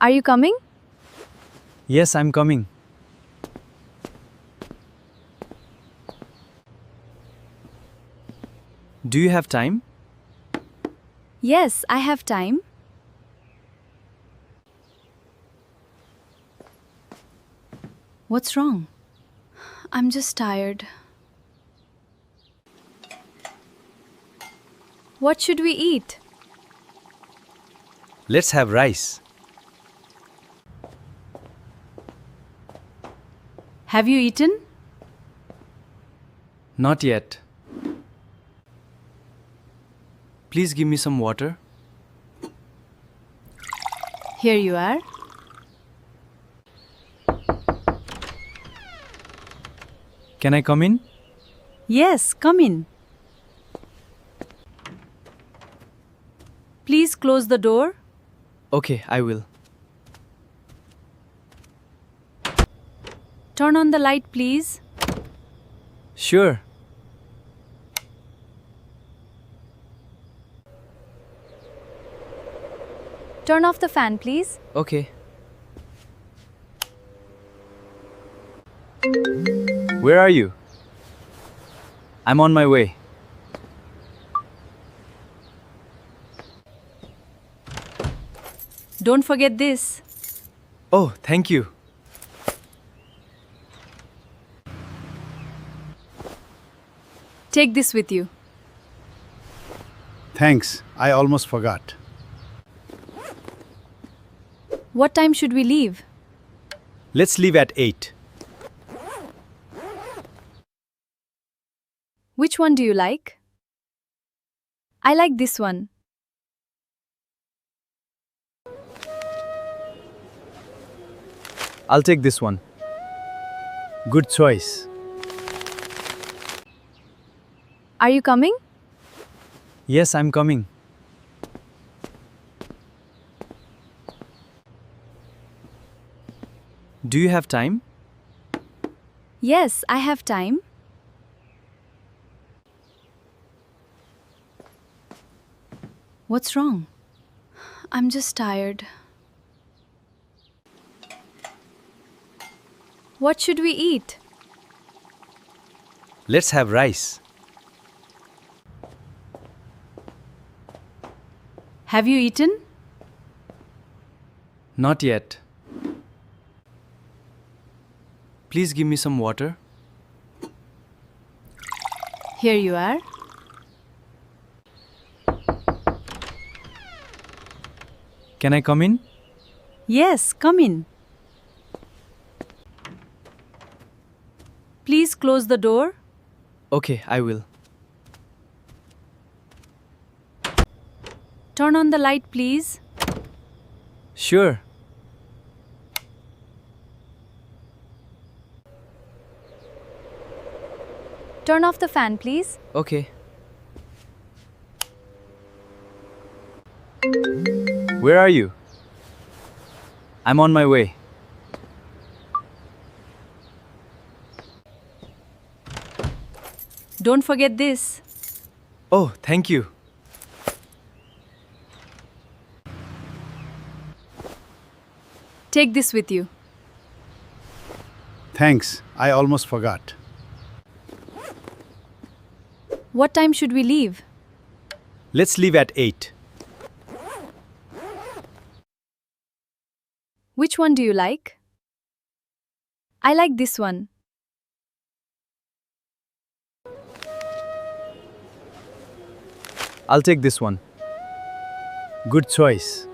Are you coming? Yes, I'm coming. Do you have time? Yes, I have time. What's wrong? I'm just tired. What should we eat? Let's have rice. Have you eaten? Not yet. Please give me some water. Here you are. Can I come in? Yes, come in. Please close the door. Okay, I will. Turn on the light, please. Sure. Turn off the fan, please. Okay. Where are you? I'm on my way. Don't forget this. Oh, thank you. Take this with you. Thanks, I almost forgot. What time should we leave? Let's leave at 8. Which one do you like? I like this one. I'll take this one. Good choice. Are you coming? Yes, I'm coming. Do you have time? Yes, I have time. What's wrong? I'm just tired. What should we eat? Let's have rice. Have you eaten? Not yet. Please give me some water. Here you are. Can I come in? Yes, come in. Please close the door. Okay, I will. Turn on the light, please. Sure. Turn off the fan, please. Okay. Where are you? I'm on my way. Don't forget this. Oh, thank you. Take this with you. Thanks, I almost forgot. What time should we leave? Let's leave at 8. Which one do you like? I like this one. I'll take this one. Good choice.